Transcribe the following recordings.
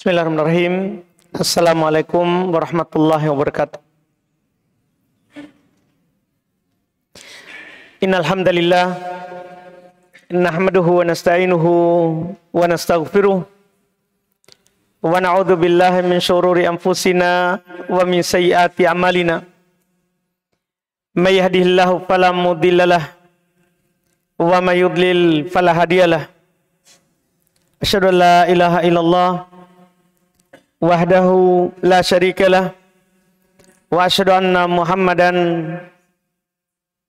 Bismillahirrahmanirrahim. Assalamualaikum warahmatullahi wabarakatuh. Innal hamdalillah nahmaduhu wa nasta'inuhu wa nastaghfiruh wa na'udzu billahi min syururi anfusina wa min sayyiati a'malina. May yahdihillahu fala mudhillalah wa may yudlil fala hadiyalah. Asyhadu an la ilaha illallah wahdahu la syarikalah wa asyhadu anna Muhammadan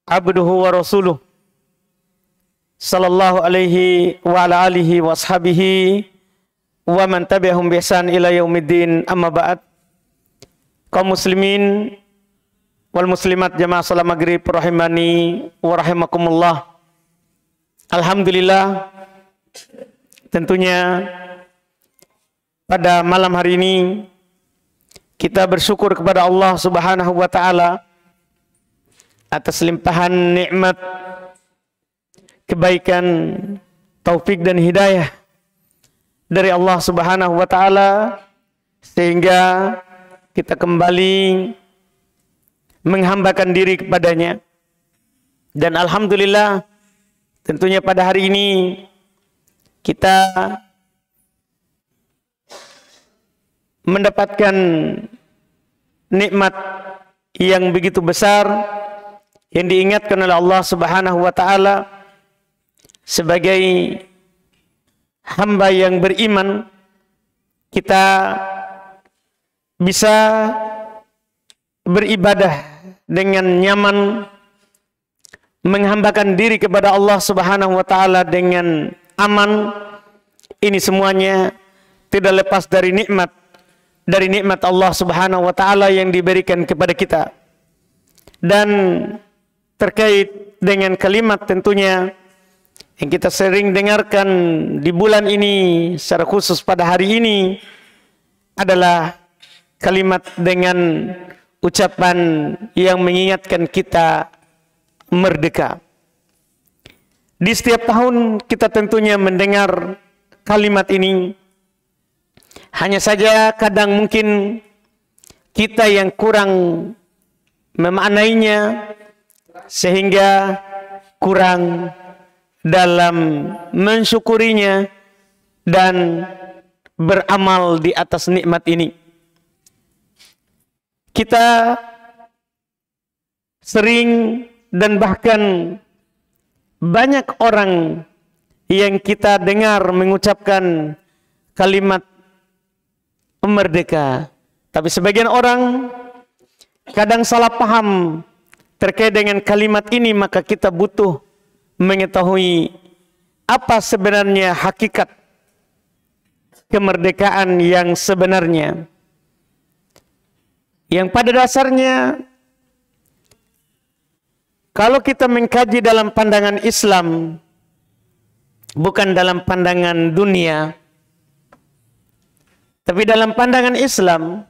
abduhu wa rasuluh sallallahu alaihi wa ala alihi wa ashabihi wa man tabi'ahum bi ihsan ila yaumiddin. Amma ba'd. Kaum muslimin wal muslimat jamaah salat maghrib rahimani wa rahimakumullah. Alhamdulillah, tentunya pada malam hari ini kita bersyukur kepada Allah Subhanahu wa taala atas limpahan nikmat, kebaikan, taufik dan hidayah dari Allah Subhanahu wa taala sehingga kita kembali menghambakan diri kepadanya. Dan alhamdulillah, tentunya pada hari ini kita mendapatkan nikmat yang begitu besar yang diingatkan oleh Allah Subhanahu wa taala sebagai hamba yang beriman. Kita bisa beribadah dengan nyaman, menghambakan diri kepada Allah Subhanahu wa taala dengan aman. Ini semuanya tidak lepas dari nikmat Allah Subhanahu wa taala yang diberikan kepada kita. Dan terkait dengan kalimat tentunya yang kita sering dengarkan di bulan ini secara khusus pada hari ini adalah kalimat dengan ucapan yang mengingatkan kita merdeka. Di setiap tahun kita tentunya mendengar kalimat ini. Hanya saja kadang mungkin kita yang kurang memaknainya sehingga kurang dalam mensyukurinya dan beramal di atas nikmat ini. Kita sering dan bahkan banyak orang yang kita dengar mengucapkan kalimat merdeka, tapi sebagian orang kadang salah paham terkait dengan kalimat ini. Maka kita butuh mengetahui apa sebenarnya hakikat kemerdekaan yang sebenarnya, yang pada dasarnya kalau kita mengkaji dalam pandangan Islam, bukan dalam pandangan dunia, tapi dalam pandangan Islam,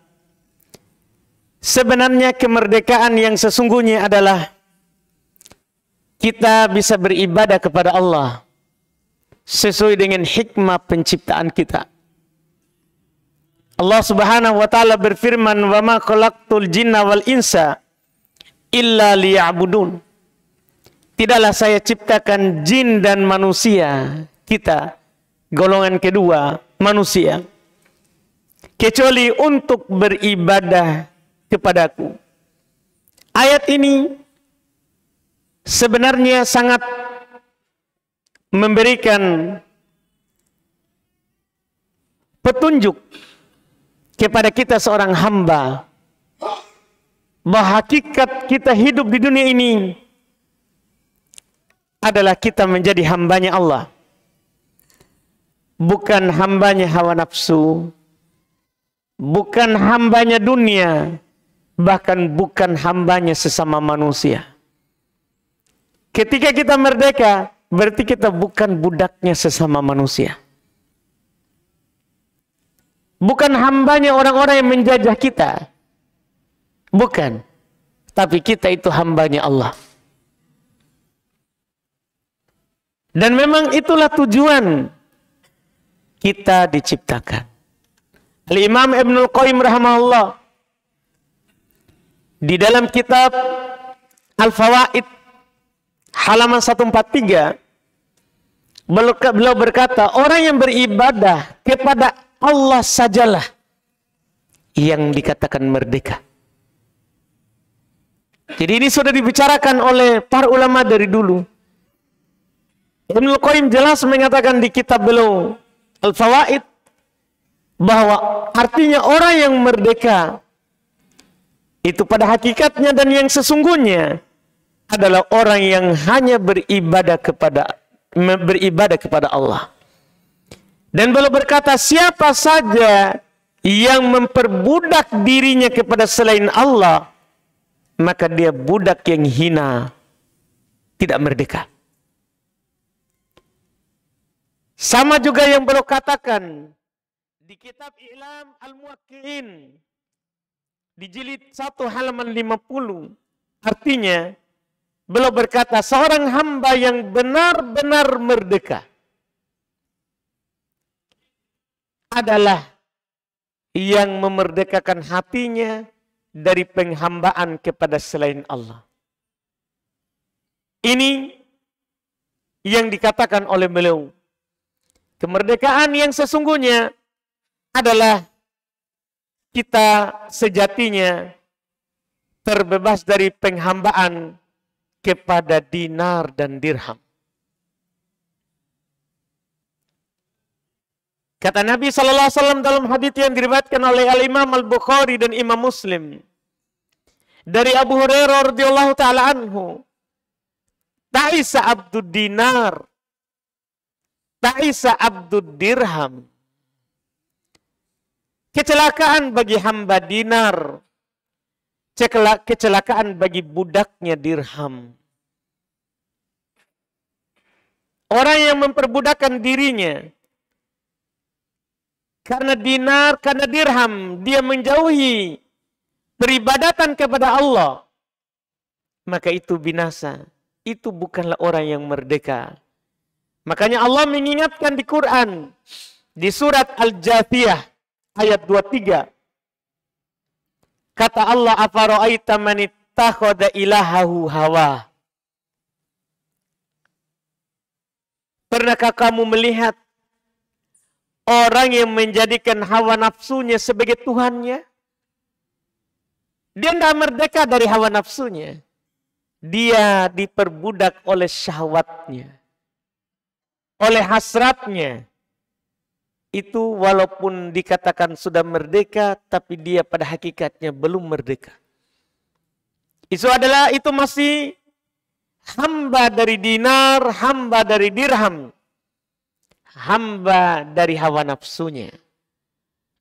sebenarnya kemerdekaan yang sesungguhnya adalah kita bisa beribadah kepada Allah sesuai dengan hikmah penciptaan kita. Allah Subhanahu wa taala berfirman, "Wa ma khalaqtul jinna wal insa illa liya'budun." Tidaklah saya ciptakan jin dan manusia, kita golongan kedua manusia, kecuali untuk beribadah kepadaku. Ayat ini sebenarnya sangat memberikan petunjuk kepada kita seorang hamba bahwa hakikat kita hidup di dunia ini adalah kita menjadi hambanya Allah, bukan hambanya hawa nafsu, bukan hambanya dunia, bahkan bukan hambanya sesama manusia. Ketika kita merdeka, berarti kita bukan budaknya sesama manusia, bukan hambanya orang-orang yang menjajah kita, bukan, tapi kita itu hambanya Allah. Dan memang itulah tujuan kita diciptakan. Al-Imam Ibnul Qayyim rahimahullah di dalam kitab Al-Fawaid halaman 143 beliau berkata, orang yang beribadah kepada Allah sajalah yang dikatakan merdeka. Jadi ini sudah dibicarakan oleh para ulama dari dulu. Ibnul Qayyim jelas mengatakan di kitab beliau Al-Fawaid bahwa artinya orang yang merdeka itu pada hakikatnya dan yang sesungguhnya adalah orang yang hanya beribadah kepada Allah. Dan beliau berkata, siapa saja yang memperbudak dirinya kepada selain Allah, maka dia budak yang hina, tidak merdeka. Sama juga yang beliau katakan di kitab I'lam Al-Muwaqqi'in di jilid 1 halaman 50. Artinya beliau berkata, seorang hamba yang benar-benar merdeka adalah yang memerdekakan hatinya dari penghambaan kepada selain Allah. Ini yang dikatakan oleh beliau. Kemerdekaan yang sesungguhnya adalah kita sejatinya terbebas dari penghambaan kepada dinar dan dirham. Kata Nabi SAW dalam hadits yang diriwayatkan oleh Al-Imam Al-Bukhari dan Imam Muslim dari Abu Hurairah radhiyallahu taala anhu, ta'isa abdud dinar, ta'isa abdud dirham. Kecelakaan bagi hamba dinar, kecelakaan bagi budaknya dirham. Orang yang memperbudakkan dirinya karena dinar, karena dirham, dia menjauhi peribadatan kepada Allah, maka itu binasa. Itu bukanlah orang yang merdeka. Makanya Allah mengingatkan di Quran, di surat Al-Jathiyah, ayat 23. Kata Allah, afara'aita man ittakhadha ilahahu hawa. Pernahkah kamu melihat orang yang menjadikan hawa nafsunya sebagai Tuhannya? Dia tidak merdeka dari hawa nafsunya. Dia diperbudak oleh syahwatnya, oleh hasratnya. Itu walaupun dikatakan sudah merdeka, tapi dia pada hakikatnya belum merdeka. Itu masih hamba dari dinar, hamba dari dirham, hamba dari hawa nafsunya.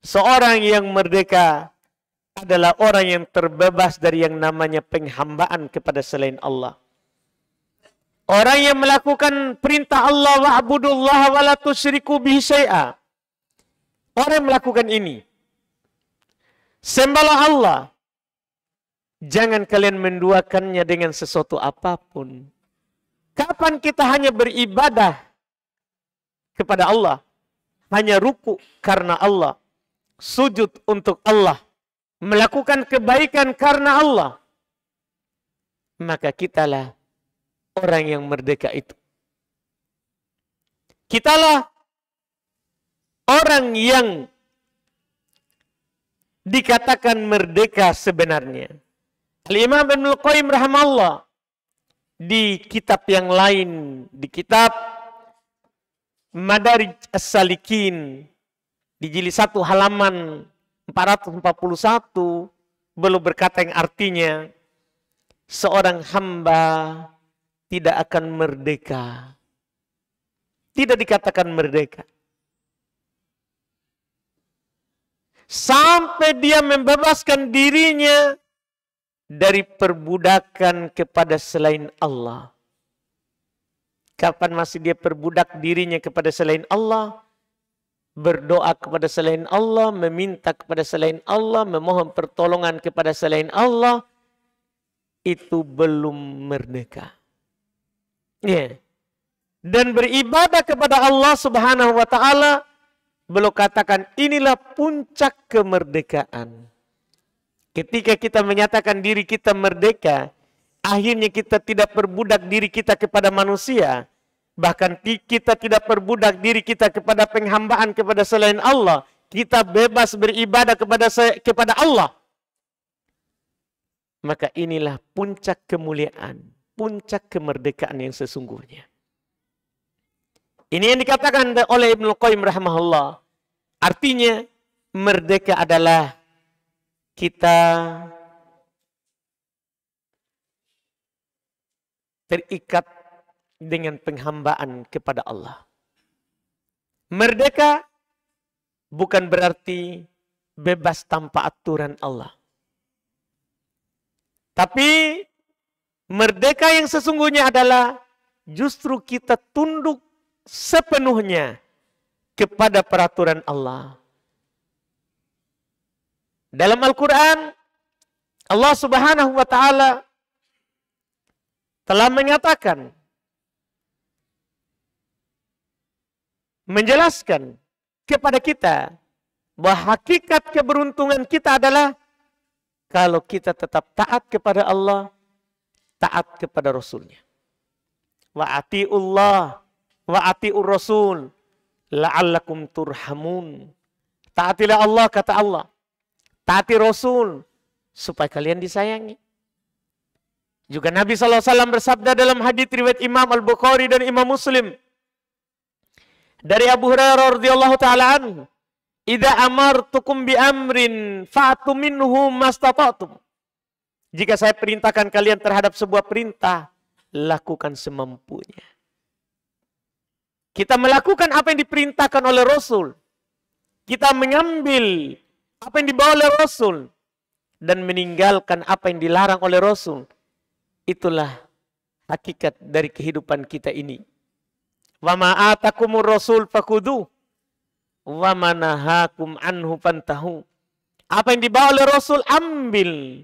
Seorang yang merdeka adalah orang yang terbebas dari yang namanya penghambaan kepada selain Allah. Orang yang melakukan perintah Allah, wa'budullaha wa la tusyriku bihi syai'a. Orang yang melakukan ini, sembahlah Allah. Jangan kalian menduakannya dengan sesuatu apapun. Kapan kita hanya beribadah kepada Allah, hanya ruku karena Allah, sujud untuk Allah, melakukan kebaikan karena Allah, maka kitalah orang yang merdeka itu. Kitalah orang yang dikatakan merdeka sebenarnya. Al-Imam Ibnul Qayyim rahimahullah di kitab yang lain, di kitab Madarij As-Salikin di jilid 1 halaman 441 belum berkata yang artinya seorang hamba tidak akan merdeka. Tidak dikatakan merdeka sampai dia membebaskan dirinya dari perbudakan kepada selain Allah. Kapan masih dia perbudak dirinya kepada selain Allah, berdoa kepada selain Allah, meminta kepada selain Allah, memohon pertolongan kepada selain Allah, itu belum merdeka. Ya. Dan beribadah kepada Allah Subhanahu wa taala beliau katakan inilah puncak kemerdekaan. Ketika kita menyatakan diri kita merdeka, akhirnya kita tidak perbudak diri kita kepada manusia. Bahkan kita tidak perbudak diri kita kepada penghambaan kepada selain Allah. Kita bebas beribadah kepada Allah. Maka inilah puncak kemuliaan, puncak kemerdekaan yang sesungguhnya. Ini yang dikatakan oleh Ibnu Qayyim rahimahullah. Artinya merdeka adalah kita terikat dengan penghambaan kepada Allah. Merdeka bukan berarti bebas tanpa aturan Allah. Tapi merdeka yang sesungguhnya adalah justru kita tunduk sepenuhnya kepada peraturan Allah. Dalam Al-Quran, Allah Subhanahu wa Ta'ala telah menyatakan, menjelaskan kepada kita bahwa hakikat keberuntungan kita adalah kalau kita tetap taat kepada Allah, taat kepada Rasulnya. Wa ati'ullah wa ati'ur Rasul la'allakum turhamun. Taatilah Allah, kata Allah. Taati Rasul supaya kalian disayangi. Juga Nabi SAW bersabda dalam hadits riwayat Imam Al-Bukhari dan Imam Muslim dari Abu Hurairah radhiyallahu taala anhu, "Idza amartukum bi amrin fa'tu minhu mastata'tum." Jika saya perintahkan kalian terhadap sebuah perintah, lakukan semampunya. Kita melakukan apa yang diperintahkan oleh Rasul. Kita mengambil apa yang dibawa oleh Rasul dan meninggalkan apa yang dilarang oleh Rasul. Itulah hakikat dari kehidupan kita ini. Wa ma atakumur rasul fakhuduh wa ma nahakum anhu fantahu. Apa yang dibawa oleh Rasul ambil,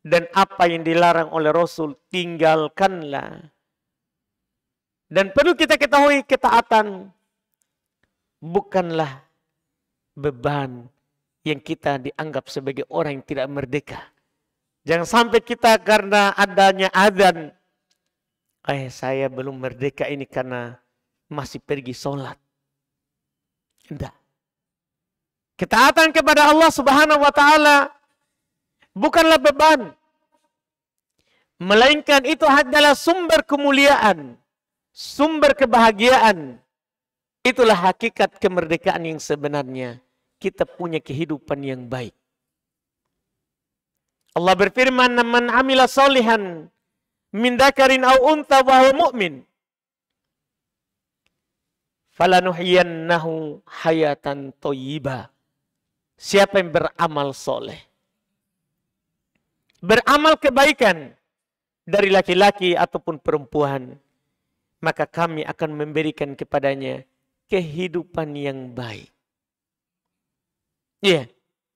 dan apa yang dilarang oleh Rasul tinggalkanlah. Dan perlu kita ketahui, ketaatan bukanlah beban yang kita dianggap sebagai orang yang tidak merdeka. Jangan sampai kita karena adanya adzan, saya belum merdeka ini karena masih pergi sholat. Tidak. Ketaatan kepada Allah Subhanahu wa Ta'ala bukanlah beban, melainkan itu adalah sumber kemuliaan, sumber kebahagiaan. Itulah hakikat kemerdekaan yang sebenarnya. Kita punya kehidupan yang baik. Allah berfirman, "Man amila solihan min dzakarin aw untha wa huwa mu'min, falanuhyiyannahu hayatan thayyibah." Siapa yang beramal soleh, beramal kebaikan dari laki-laki ataupun perempuan, maka kami akan memberikan kepadanya kehidupan yang baik. Iya,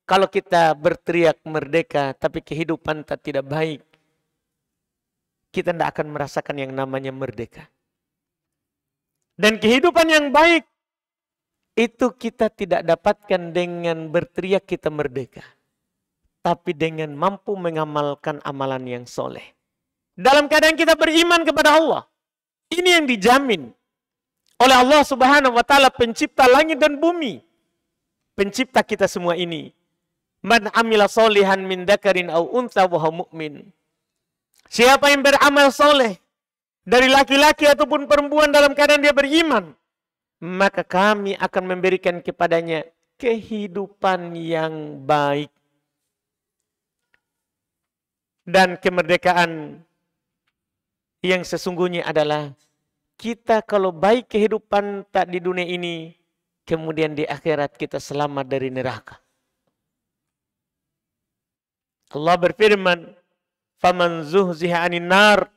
kalau kita berteriak merdeka tapi kehidupan tidak baik, kita tidak akan merasakan yang namanya merdeka. Dan kehidupan yang baik itu kita tidak dapatkan dengan berteriak kita merdeka, tapi dengan mampu mengamalkan amalan yang soleh. Dalam keadaan kita beriman kepada Allah. Ini yang dijamin oleh Allah Subhanahu wa Ta'ala, pencipta langit dan bumi. Pencipta kita semua ini. Man amila solihan min dzakarin aw untha wa huwa mu'min. Siapa yang beramal soleh dari laki-laki ataupun perempuan dalam keadaan dia beriman, maka kami akan memberikan kepadanya kehidupan yang baik. Dan kemerdekaan yang sesungguhnya adalah kita kalau baik kehidupan tak di dunia ini, kemudian di akhirat kita selamat dari neraka. Allah berfirman, "Faman zuhziha 'anil nar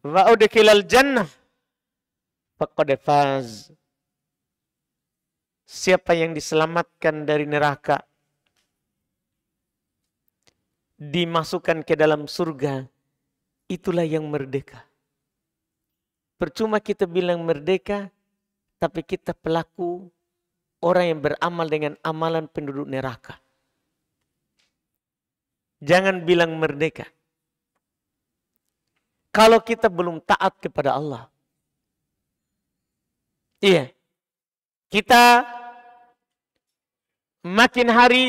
wa udkhilal jannah faqad faz." Siapa yang diselamatkan dari neraka, dimasukkan ke dalam surga, itulah yang merdeka. Percuma kita bilang merdeka, tapi kita pelaku orang yang beramal dengan amalan penduduk neraka. Jangan bilang merdeka. Kalau kita belum taat kepada Allah. Iya. Kita makin hari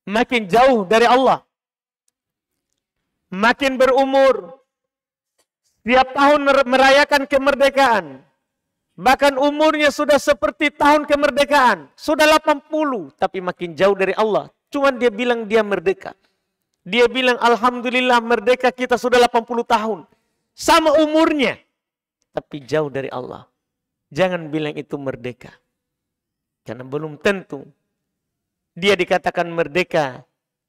makin jauh dari Allah. Makin berumur. Setiap tahun merayakan kemerdekaan. Bahkan umurnya sudah seperti tahun kemerdekaan. Sudah 80. Tapi makin jauh dari Allah. Cuman dia bilang dia merdeka. Dia bilang alhamdulillah merdeka kita sudah 80 tahun. Sama umurnya. Tapi jauh dari Allah. Jangan bilang itu merdeka. Karena belum tentu. Dia dikatakan merdeka.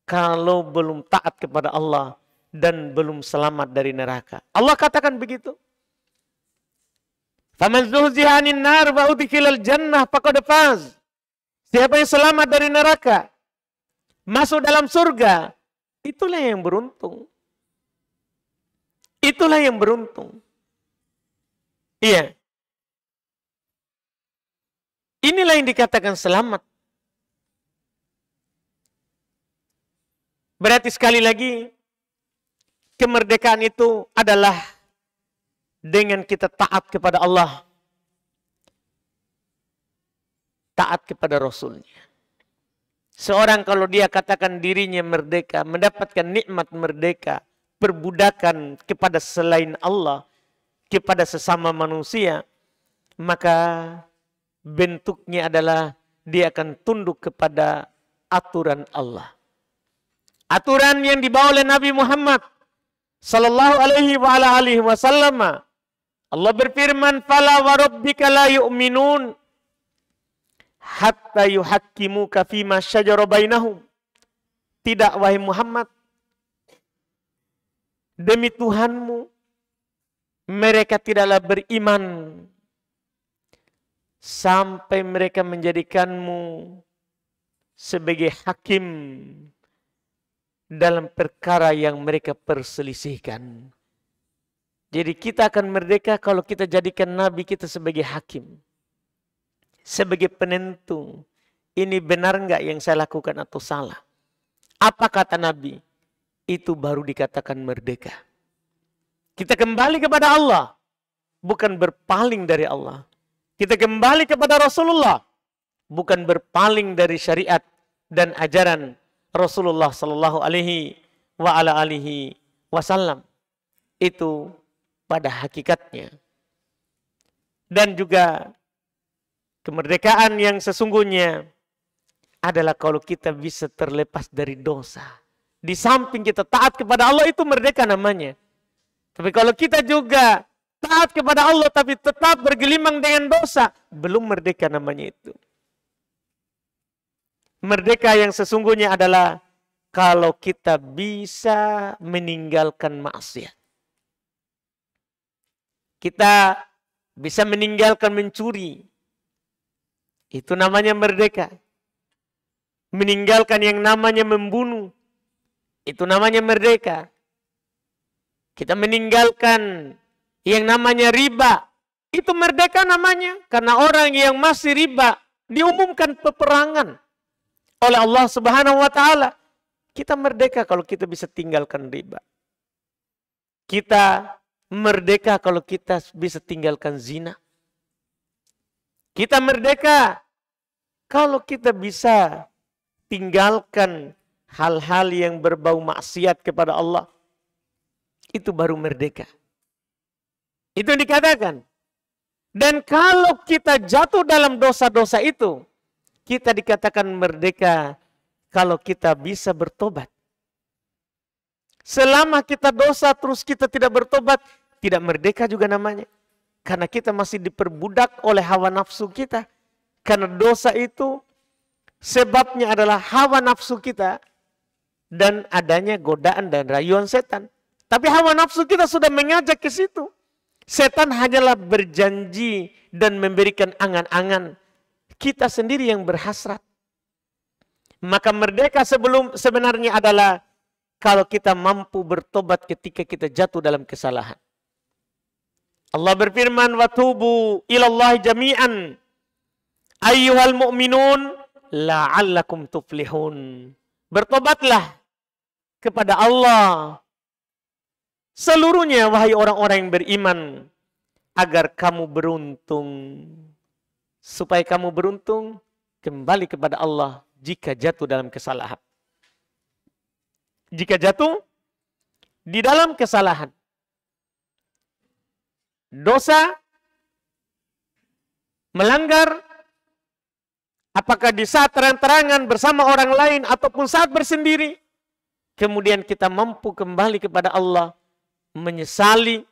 Kalau belum taat kepada Allah. Dan belum selamat dari neraka. Allah katakan begitu. Faman zuhziha 'anil nar wa udkhilal jannah faqad faz. Siapa yang selamat dari neraka, masuk dalam surga, itulah yang beruntung. Itulah yang beruntung. Iya. Inilah yang dikatakan selamat. Berarti sekali lagi, kemerdekaan itu adalah dengan kita taat kepada Allah. Taat kepada Rasulnya. Seorang kalau dia katakan dirinya merdeka, mendapatkan nikmat merdeka, perbudakan kepada selain Allah, kepada sesama manusia, maka bentuknya adalah dia akan tunduk kepada aturan Allah. Aturan yang dibawa oleh Nabi Muhammad sallallahu alaihi wa ala alihi wasallam. Allah berfirman, "Fala wa rabbika la yu'minun hatta yuhakkimuka fima syajara bainahum." Tidak, wahai Muhammad, demi Tuhanmu, mereka tidaklah beriman sampai mereka menjadikanmu sebagai hakim dalam perkara yang mereka perselisihkan. Jadi kita akan merdeka kalau kita jadikan Nabi kita sebagai hakim. Sebagai penentu. Ini benar enggak yang saya lakukan atau salah? Apa kata Nabi? Itu baru dikatakan merdeka. Kita kembali kepada Allah. Bukan berpaling dari Allah. Kita kembali kepada Rasulullah. Bukan berpaling dari syariat dan ajaran Rasulullah sallallahu alaihi wa ala alihi wasallam. Itu pada hakikatnya. Dan juga kemerdekaan yang sesungguhnya adalah kalau kita bisa terlepas dari dosa. Di samping kita taat kepada Allah, itu merdeka namanya. Tapi kalau kita juga taat kepada Allah tapi tetap bergelimang dengan dosa, belum merdeka namanya itu. Merdeka yang sesungguhnya adalah kalau kita bisa meninggalkan maksiat. Kita bisa meninggalkan mencuri. Itu namanya merdeka. Meninggalkan yang namanya membunuh. Itu namanya merdeka. Kita meninggalkan yang namanya riba. Itu merdeka namanya. Karena orang yang masih riba diumumkan peperangan oleh Allah Subhanahu wa taala. Kita merdeka kalau kita bisa tinggalkan riba. Kita merdeka kalau kita bisa tinggalkan zina. Kita merdeka kalau kita bisa tinggalkan hal-hal yang berbau maksiat kepada Allah. Itu baru merdeka. Itu yang dikatakan. Dan kalau kita jatuh dalam dosa-dosa itu, kita dikatakan merdeka kalau kita bisa bertobat. Selama kita dosa terus kita tidak bertobat, tidak merdeka juga namanya. Karena kita masih diperbudak oleh hawa nafsu kita. Karena dosa itu sebabnya adalah hawa nafsu kita dan adanya godaan dan rayuan setan. Tapi hawa nafsu kita sudah mengajak ke situ. Setan hanyalah berjanji dan memberikan angan-angan. Kita sendiri yang berhasrat. Maka merdeka sebenarnya adalah kalau kita mampu bertobat ketika kita jatuh dalam kesalahan. Allah berfirman, "Watubu ilallahi jami'an ayyuhal mu'minun la'allakum tuflihun. Bertobatlah kepada Allah seluruhnya, wahai orang-orang yang beriman, agar kamu beruntung. Supaya kamu beruntung, kembali kepada Allah jika jatuh dalam kesalahan. Jika jatuh di dalam kesalahan, dosa, melanggar, apakah di saat terang-terangan bersama orang lain ataupun saat bersendiri, kemudian kita mampu kembali kepada Allah, menyesali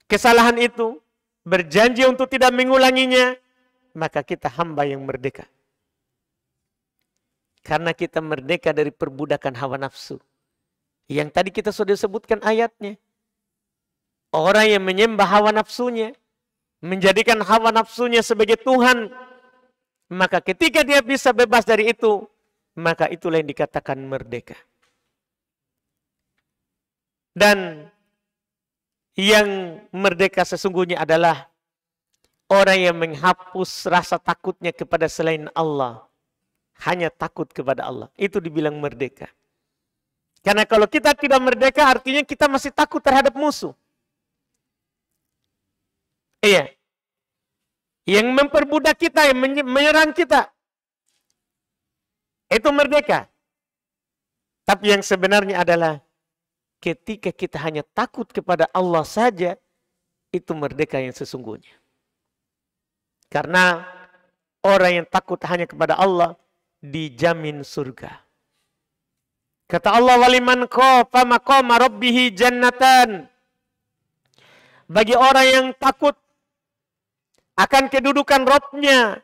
kesalahan itu, berjanji untuk tidak mengulanginya, maka kita hamba yang merdeka. Karena kita merdeka dari perbudakan hawa nafsu. Yang tadi kita sudah sebutkan ayatnya. Orang yang menyembah hawa nafsunya, menjadikan hawa nafsunya sebagai Tuhan, maka ketika dia bisa bebas dari itu, maka itulah yang dikatakan merdeka. Dan yang merdeka sesungguhnya adalah orang yang menghapus rasa takutnya kepada selain Allah. Hanya takut kepada Allah. Itu dibilang merdeka. Karena kalau kita tidak merdeka, artinya kita masih takut terhadap musuh. Iya. Yang memperbudak kita, yang menyerang kita. Itu merdeka. Tapi yang sebenarnya adalah ketika kita hanya takut kepada Allah saja, itu merdeka yang sesungguhnya. Karena orang yang takut hanya kepada Allah, dijamin surga. Kata Allah, waliman khafa maqama rabbih jannatan. Bagi orang yang takut akan kedudukan Rabb-nya,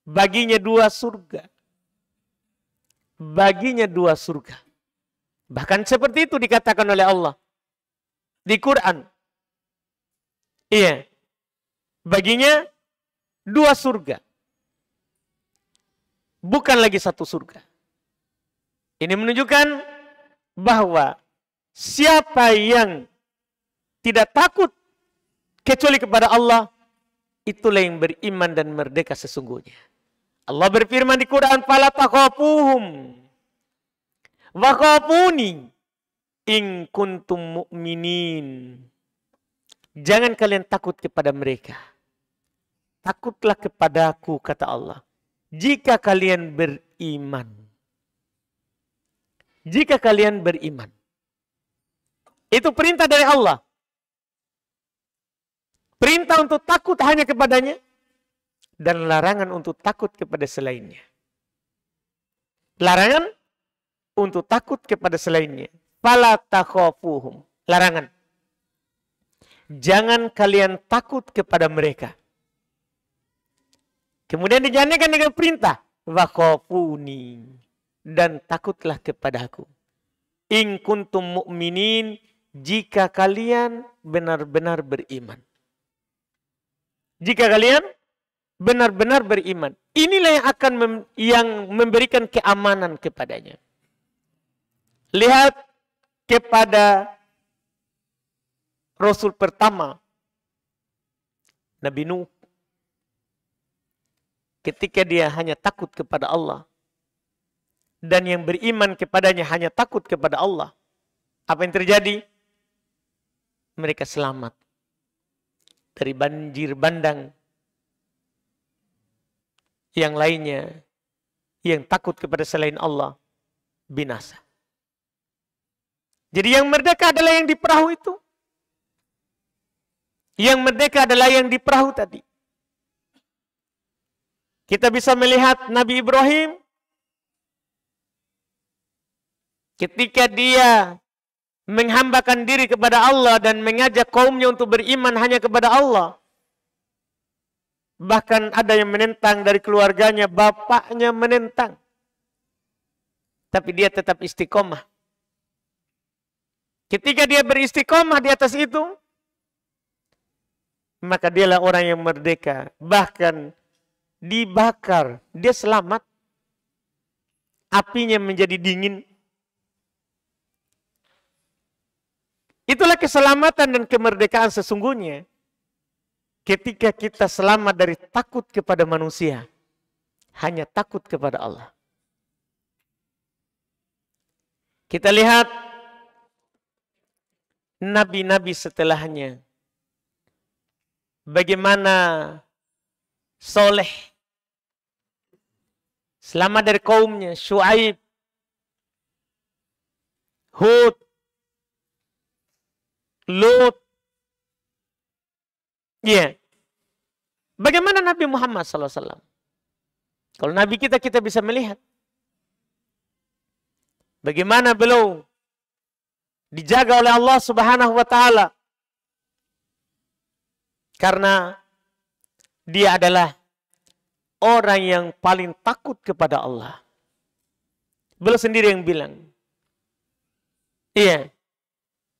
baginya 2 surga. Baginya 2 surga. Bahkan seperti itu dikatakan oleh Allah di Quran. Iya. Baginya 2 surga. Bukan lagi 1 surga. Ini menunjukkan bahwa siapa yang tidak takut kecuali kepada Allah, itulah yang beriman dan merdeka sesungguhnya. Allah berfirman di Quran, "Fala takhafuhum wa khafuni in kuntum mu'minin." Jangan kalian takut kepada mereka. Takutlah kepadaku, kata Allah, jika kalian beriman. Jika kalian beriman. Itu perintah dari Allah. Perintah untuk takut hanya kepadanya, dan larangan untuk takut kepada selainnya. Larangan untuk takut kepada selainnya. Fala takhafuhum. Larangan. Jangan kalian takut kepada mereka. Kemudian dijanjikan dengan perintah. Wa khafuni. Dan takutlah kepadaku. In kuntum mu'minin. Jika kalian benar-benar beriman. Jika kalian benar-benar beriman. Inilah yang akan yang memberikan keamanan kepadanya. Lihat kepada Rasul pertama, Nabi Nuh. Ketika dia hanya takut kepada Allah. Dan yang beriman kepadanya hanya takut kepada Allah. Apa yang terjadi? Mereka selamat. Dari banjir bandang. Yang lainnya, yang takut kepada selain Allah, binasa. Jadi yang merdeka adalah yang di perahu itu. Yang merdeka adalah yang di perahu tadi. Kita bisa melihat Nabi Ibrahim. Ketika dia menghambakan diri kepada Allah dan mengajak kaumnya untuk beriman hanya kepada Allah. Bahkan ada yang menentang dari keluarganya, bapaknya menentang. Tapi dia tetap istiqomah. Ketika dia beristiqomah di atas itu, maka dialah orang yang merdeka. Bahkan dibakar, dia selamat. Apinya menjadi dingin. Itulah keselamatan dan kemerdekaan sesungguhnya. ketika kita selamat dari takut kepada manusia, hanya takut kepada Allah. Kita lihat nabi-nabi setelahnya. Bagaimana Soleh selamat dari kaumnya, Syuaib, Hud, Lut. Ya. Bagaimana Nabi Muhammad SAW? Kalau Nabi kita bisa melihat. Bagaimana beliau dijaga oleh Allah Subhanahu wa Ta'ala. Karena dia adalah orang yang paling takut kepada Allah. Beliau sendiri yang bilang. Iya.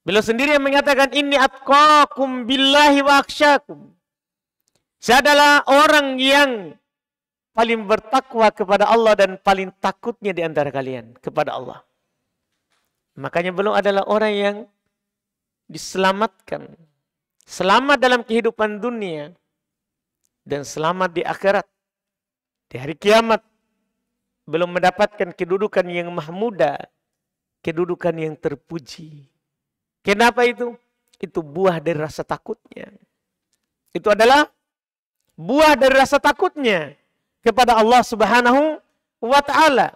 Beliau sendiri yang mengatakan, inni atqakum billahi wa akhsyakum. Saya adalah orang yang paling bertakwa kepada Allah dan paling takutnya di antara kalian kepada Allah. Makanya beliau adalah orang yang diselamatkan. Selamat dalam kehidupan dunia. Dan selamat di akhirat. Di hari kiamat. Belum mendapatkan kedudukan yang mahmuda. Kedudukan yang terpuji. Kenapa itu? Itu buah dari rasa takutnya. Itu adalah buah dari rasa takutnya kepada Allah Subhanahu wa Ta'ala.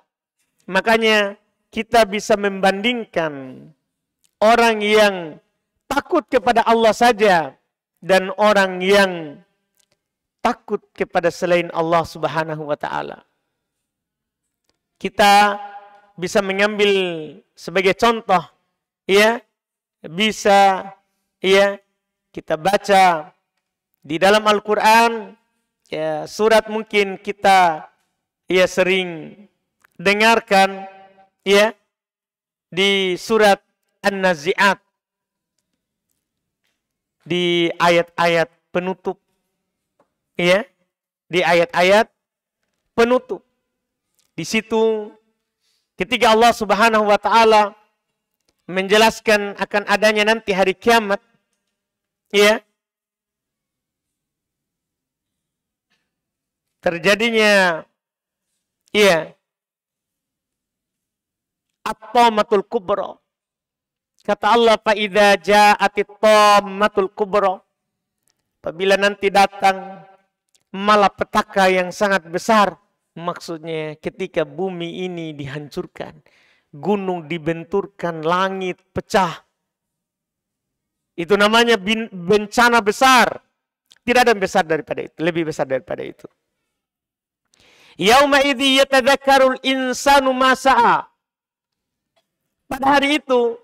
Makanya kita bisa membandingkan orang yang takut kepada Allah saja dan orang yang takut kepada selain Allah Subhanahu wa Ta'ala. Kita bisa mengambil sebagai contoh, ya, bisa, ya, kita baca di dalam Al-Quran, ya, surat mungkin kita, ya, sering dengarkan, ya, di surat An-Nazi'at, di ayat-ayat penutup, ya, di ayat-ayat penutup. Di situ ketika Allah Subhanahu wa Ta'ala menjelaskan akan adanya nanti hari kiamat, ya, terjadinya, ya, at-tamatul kubra. Kata Allah, fa idza ja'atit tamatul kubra. Apabila nanti datang malapetaka yang sangat besar, maksudnya ketika bumi ini dihancurkan, gunung dibenturkan, langit pecah. Itu namanya bencana besar. Tidak ada yang besar daripada itu, lebih besar daripada itu. Yauma idzi yatadzakkarul insanu ma sa'a. Pada hari itu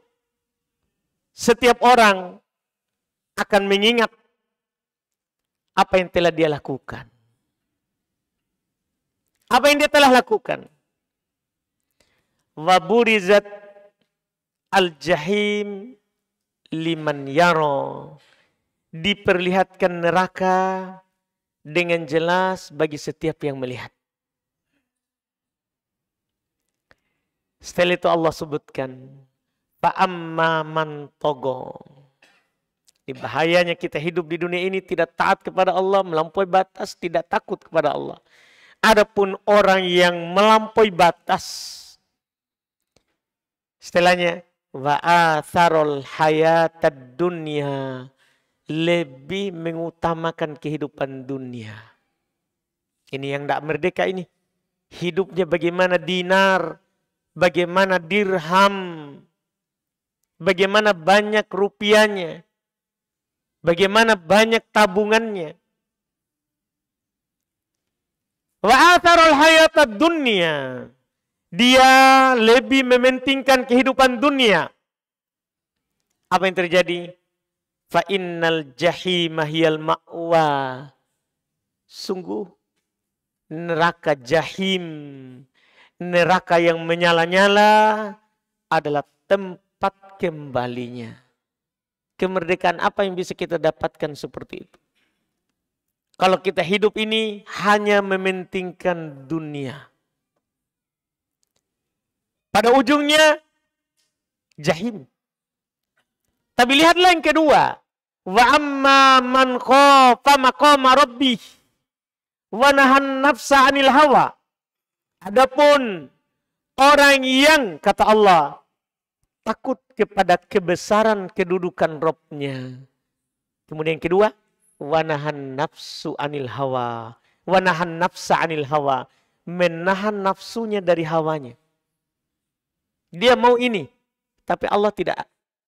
setiap orang akan mengingat apa yang telah dia lakukan. Apa yang dia telah lakukan. Wa burizat al-jahim liman yaro. Diperlihatkan neraka dengan jelas bagi setiap yang melihat. Setelah itu Allah sebutkan, fa'amma man togo. Ini bahayanya kita hidup di dunia ini tidak taat kepada Allah, melampaui batas, tidak takut kepada Allah. Adapun orang yang melampaui batas, setelahnya, wa'atharul hayatad dunya, lebih mengutamakan kehidupan dunia. Ini yang tidak merdeka ini. Hidupnya bagaimana dinar, bagaimana dirham, bagaimana banyak rupiahnya, bagaimana banyak tabungannya. Wa'atharul hayatad dunya. Dia lebih mementingkan kehidupan dunia. Apa yang terjadi? Fa innal jahima hiyal ma'wa. Sungguh neraka jahim, neraka yang menyala-nyala adalah tempat kembalinya. Kemerdekaan apa yang bisa kita dapatkan seperti itu? Kalau kita hidup ini hanya mementingkan dunia. Pada ujungnya jahim. Tapi lihatlah yang kedua. Wa amma man khafa maqama rabbih wa nahan nafsa 'anil hawa. Adapun orang yang, kata Allah, takut kepada kebesaran kedudukan Rabb-Nya. Kemudian yang kedua, wanahan nafsu 'anil hawa. Wanahan nafsa 'anil hawa. Menahan nafsunya dari hawanya. Dia mau ini, tapi Allah tidak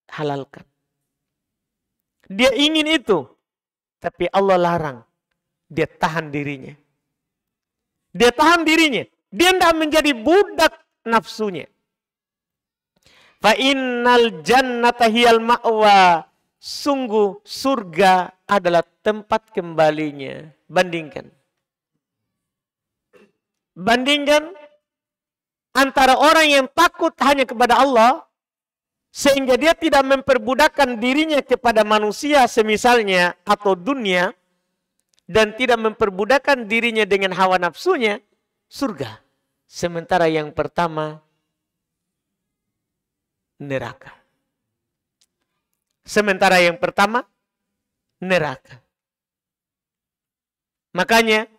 halalkan. Dia ingin itu, tapi Allah larang. Dia tahan dirinya. Dia tahan dirinya. Dia tidak menjadi budak nafsunya. Fa innal jannata hiyal ma'wa. Sungguh surga adalah tempat kembalinya. Bandingkan. Bandingkan antara orang yang takut hanya kepada Allah, sehingga dia tidak memperbudakkan dirinya kepada manusia semisalnya atau dunia, dan tidak memperbudakkan dirinya dengan hawa nafsunya, surga. Sementara yang pertama, neraka. Sementara yang pertama, neraka. Makanya,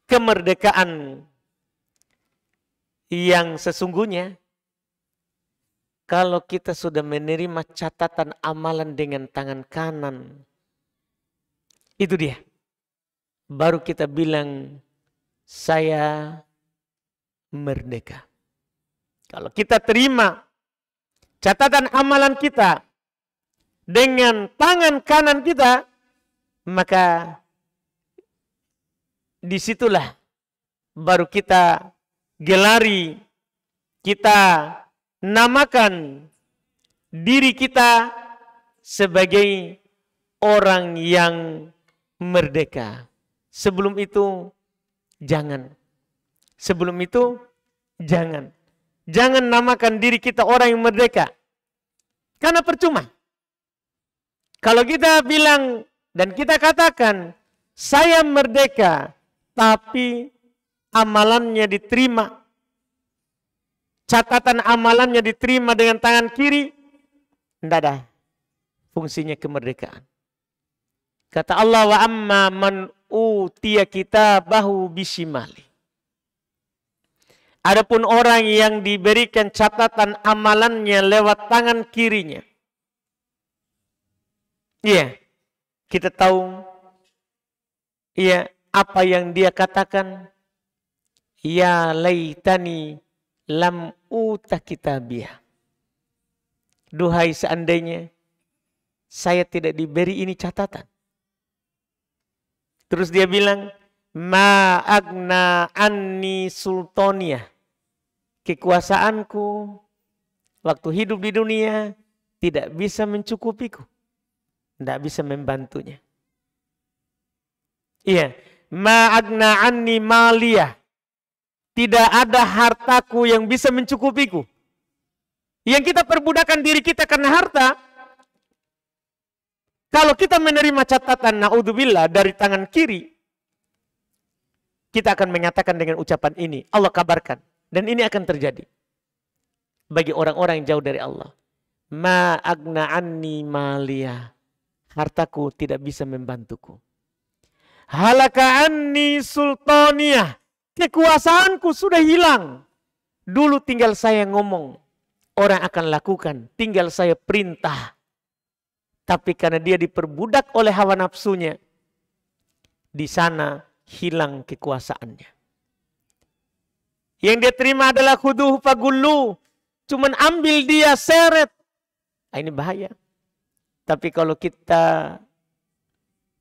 kemerdekaan yang sesungguhnya, kalau kita sudah menerima catatan amalan dengan tangan kanan, itu dia. Baru kita bilang, saya merdeka. Kalau kita terima catatan amalan kita dengan tangan kanan kita, maka disitulah baru kita gelari, kita namakan diri kita sebagai orang yang merdeka. Sebelum itu, jangan. Sebelum itu, jangan. Jangan namakan diri kita orang yang merdeka. Karena percuma. Kalau kita bilang dan kita katakan, saya merdeka, tapi amalannya diterima. Catatan amalannya diterima dengan tangan kiri, tidak ada fungsinya kemerdekaan. Kata Allah, wa amma man utiya kitabahu bisimali. Adapun orang yang diberikan catatan amalannya lewat tangan kirinya. Iya, kita tahu iya apa yang dia katakan. Ya laitani lam uta kitabiyah. Duhai seandainya saya tidak diberi ini catatan. Terus dia bilang, ma agna anni sultaniyah. Kekuasaanku waktu hidup di dunia tidak bisa mencukupiku. Tidak bisa membantunya. Iya. Ma agna anni maliyah. Tidak ada hartaku yang bisa mencukupiku. Yang kita perbudakan diri kita karena harta. Kalau kita menerima catatan na'udzubillah dari tangan kiri, kita akan menyatakan dengan ucapan ini. Allah kabarkan. Dan ini akan terjadi. Bagi orang-orang yang jauh dari Allah. Ma agna anni maliyah. Hartaku tidak bisa membantuku. Halaka anni sultaniyah. Kekuasaanku sudah hilang. Dulu tinggal saya ngomong. Orang akan lakukan. Tinggal saya perintah. Tapi karena dia diperbudak oleh hawa nafsunya. Di sana hilang kekuasaannya. Yang dia terima adalah khuduhu fagullu. Cuman ambil dia, seret. Nah, ini bahaya. Tapi kalau kita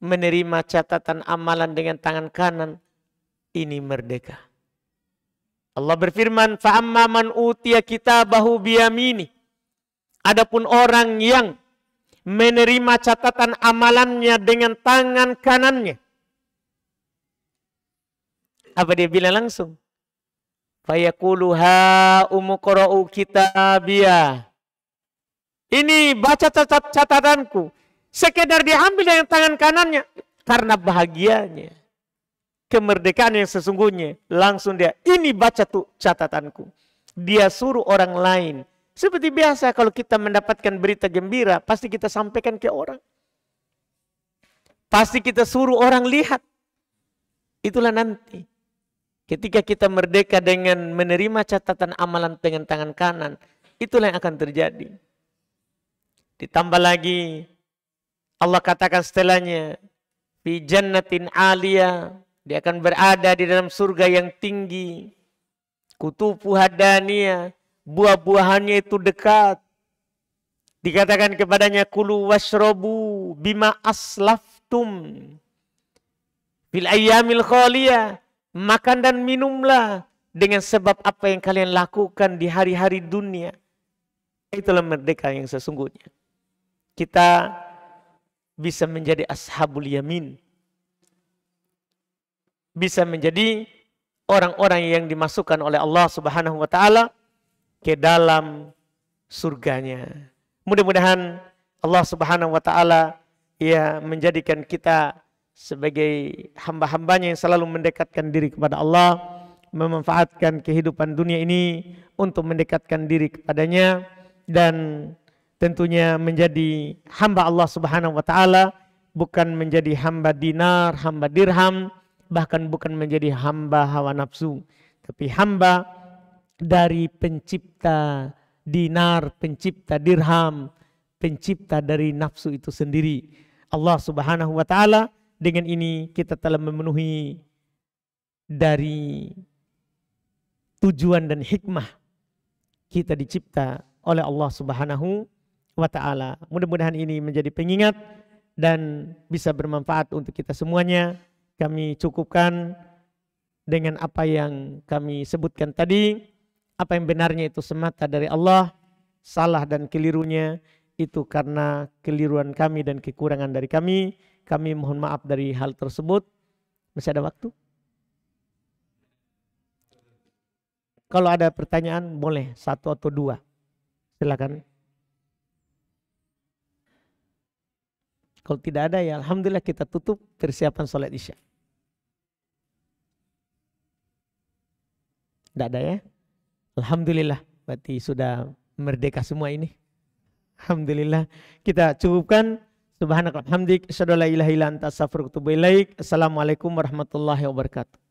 menerima catatan amalan dengan tangan kanan, ini merdeka. Allah berfirman, fa'amma man utiya kitabahu biyamini. Adapun orang yang menerima catatan amalannya dengan tangan kanannya. Apa dia bilang langsung? Fayaqulu ha umuqra'u kitabiyah. Ini baca catatanku. Sekedar diambil dengan tangan kanannya. Karena bahagianya. Kemerdekaan yang sesungguhnya. Langsung dia, ini baca tuh catatanku. Dia suruh orang lain. Seperti biasa kalau kita mendapatkan berita gembira. Pasti kita sampaikan ke orang. Pasti kita suruh orang lihat. Itulah nanti. Ketika kita merdeka dengan menerima catatan amalan dengan tangan kanan. Itulah yang akan terjadi. Ditambah lagi. Allah katakan setelahnya. Fi jannatin aliyah. Dia akan berada di dalam surga yang tinggi. Kutufu hadaniyah. Buah-buahannya itu dekat. Dikatakan kepadanya kulu washrobu bima aslaftum fil ayyamil khaliyah. Makan dan minumlah dengan sebab apa yang kalian lakukan di hari-hari dunia. Itulah merdeka yang sesungguhnya. Kita bisa menjadi ashabul yamin. Bisa menjadi orang-orang yang dimasukkan oleh Allah Subhanahu wa taala ke dalam surganya. Mudah-mudahan Allah Subhanahu wa taala ya menjadikan kita sebagai hamba-hambanya yang selalu mendekatkan diri kepada Allah, memanfaatkan kehidupan dunia ini untuk mendekatkan diri kepadanya dan tentunya menjadi hamba Allah Subhanahu wa taala, bukan menjadi hamba dinar, hamba dirham, bahkan bukan menjadi hamba hawa nafsu, tapi hamba dari pencipta dinar, pencipta dirham, pencipta dari nafsu itu sendiri. Allah Subhanahu wa taala, dengan ini kita telah memenuhi dari tujuan dan hikmah kita dicipta oleh Allah Subhanahu wa taala. Mudah-mudahan ini menjadi pengingat dan bisa bermanfaat untuk kita semuanya. Kami cukupkan dengan apa yang kami sebutkan tadi. Apa yang benarnya itu semata dari Allah, salah dan kelirunya itu karena keliruan kami dan kekurangan dari kami. Kami mohon maaf dari hal tersebut. Masih ada waktu? Kalau ada pertanyaan boleh 1 atau 2. Silakan. Kalau tidak ada ya alhamdulillah kita tutup persiapan sholat isya. Tidak ada ya? Alhamdulillah, berarti sudah merdeka semua ini. Alhamdulillah. Kita cukupkan. Subhanakallahumma hamdik, asyhadu an la ilaha illa anta astaghfiruka wa atubu ilaik. Assalamualaikum warahmatullahi wabarakatuh.